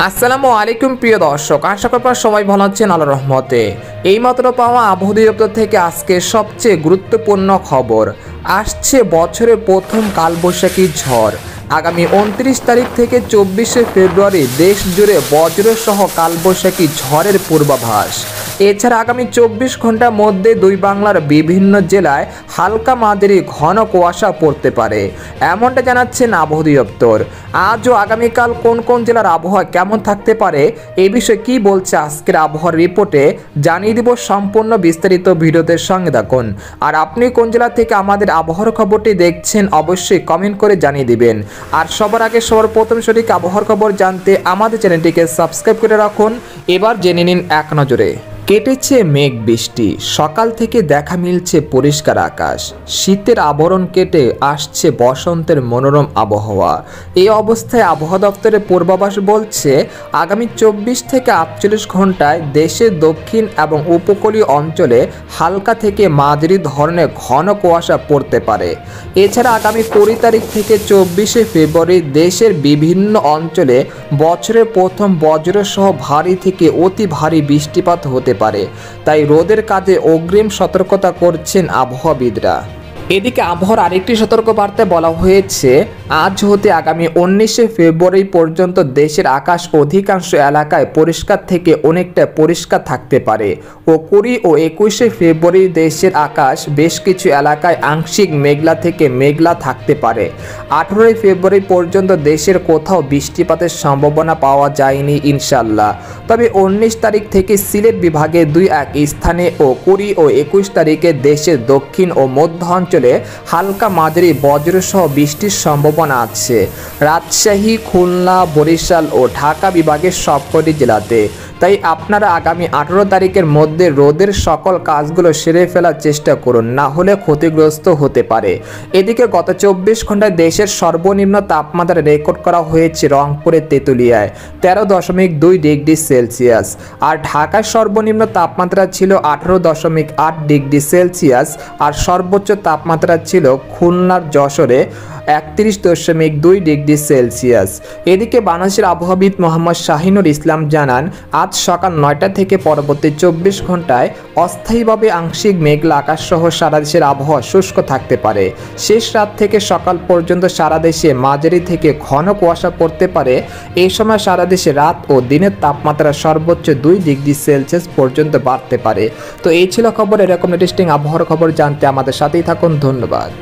আসসালামু আলাইকুম প্রিয় দর্শক, আশা করি আপনারা সবাই ভালো আছেন আল্লাহর রহমতে। এইমাত্র পাওয়া আবহাওয়া দপ্তর থেকে আজকে সবচেয়ে গুরুত্বপূর্ণ খবর আসছে। বছরের প্রথম কালবৈশাখী ঝড় আগামী 29 তারিখ থেকে 24শে ফেব্রুয়ারি দেশ জুড়ে বজ্রসহ কালবৈশাখী ঝড়ের পূর্বাভাস। এছাড়া আগামী 24 ঘন্টার মধ্যে দুই বাংলার বিভিন্ন জেলায় হালকা মাঝারি ঘন কুয়াশা পড়তে পারে, এমনটা জানাচ্ছেন আবহাওয়া দপ্তর। আজ ও আগামীকাল কোন কোন জেলার আবহাওয়া কেমন থাকতে পারে এই বিষয়ে কি বলছে আজকের আবহাওয়ার রিপোর্টে জানিয়ে দিব। সম্পূর্ণ বিস্তারিত ভিডিওতে সঙ্গে থাকুন। আর আপনি কোন জেলা থেকে আমাদের আবহাওয়ার খবরটি দেখছেন অবশ্যই কমেন্ট করে জানিয়ে দিবেন। আর সবার আগে সবার প্রথম সঠিক আবহাওয়ার খবর জানতে আমাদের চ্যানেলটিকে সাবস্ক্রাইব করে রাখুন। এবার জেনে নিন এক নজরে। কেটেছে মেঘ বৃষ্টি, সকাল থেকে দেখা মিলছে পরিষ্কার আকাশ। শীতের আবরণ কেটে আসছে বসন্তের মনোরম আবহাওয়া। এই অবস্থায় আবহাওয়া দপ্তরের পূর্বাভাস বলছে আগামী 24 থেকে 48 ঘন্টায় দেশের দক্ষিণ এবং উপকূলীয় অঞ্চলে হালকা থেকে মাঝারি ধরনের ঘন কুয়াশা পড়তে পারে। এছাড়া আগামী 20 তারিখ থেকে 24শে ফেব্রুয়ারি দেশের বিভিন্ন অঞ্চলে বছরের প্রথম বজ্রসহ ভারী থেকে অতি ভারী বৃষ্টিপাত হতে পারে। তাই রোদের কাজে অগ্রিম সতর্কতা করছেন আবহাওয়াবিদরা। এদিকে আবহাওয়ার আরেকটি সতর্কবার্তায় বলা হয়েছে আজ হতে আগামী 19শে ফেব্রুয়ারি পর্যন্ত দেশের আকাশ অধিকাংশ এলাকায় পরিষ্কার থেকে অনেকটা পরিষ্কার থাকতে পারে ও 20 ও 21শে ফেব্রুয়ারি দেশের আকাশ বেশ কিছু এলাকায় আংশিক মেঘলা থেকে মেঘলা থাকতে পারে। 18 ফেব্রুয়ারি পর্যন্ত দেশের কোথাও বৃষ্টিপাতের সম্ভাবনা পাওয়া যায়নি ইনশাল্লাহ। তবে 19 তারিখ থেকে সিলেট বিভাগে 2-1 স্থানে ও 20 ও 21 তারিখে দেশের দক্ষিণ ও মধ্য অঞ্চলে হালকা মাঝারি বজ্রসহ বৃষ্টির সম্ভাবনা আছে রাজশাহী, খুলনা, বরিশাল ও ঢাকা বিভাগের সবকটি জেলাতে। তাই আপনারা আগামী 18 তারিখের মধ্যে রোদের সকল কাজগুলো সেরে ফেলার চেষ্টা করুন, না হলে ক্ষতিগ্রস্ত হতে পারে। এদিকে গত 24 ঘন্টায় দেশের সর্বনিম্ন তাপমাত্রা রেকর্ড করা হয়েছে রংপুরের তেঁতুলিয়ায় 13.2 ডিগ্রি সেলসিয়াস। আর ঢাকায় সর্বনিম্ন তাপমাত্রা ছিল 18.8 ডিগ্রি সেলসিয়াস। আর সর্বোচ্চ তাপমাত্রা ছিল খুলনার যশোরে 31.2 ডিগ্রি সেলসিয়াস। এদিকে বাংলাদেশের আবহাওয়াবিদ মোহাম্মদ শাহিনুর ইসলাম জানান আজ সকাল 9টা থেকে পরবর্তী 24 ঘন্টায় অস্থায়ীভাবে আংশিক মেঘলা আকাশ সহ সারা দেশের আবহাওয়া শুষ্ক থাকতে পারে। শেষ রাত থেকে সকাল পর্যন্ত সারা দেশে মাঝারি থেকে ঘন কুয়াশা পড়তে পারে। এই সময় সারা দেশে রাত ও দিনের তাপমাত্রা সর্বোচ্চ 2 ডিগ্রি সেলসিয়াস পর্যন্ত বাড়তে পারে। তো এই ছিল খবর। এরকম ইন্টারেস্টিং আবহাওয়ার খবর জানতে আমাদের সাথেই থাকুন। ধন্যবাদ।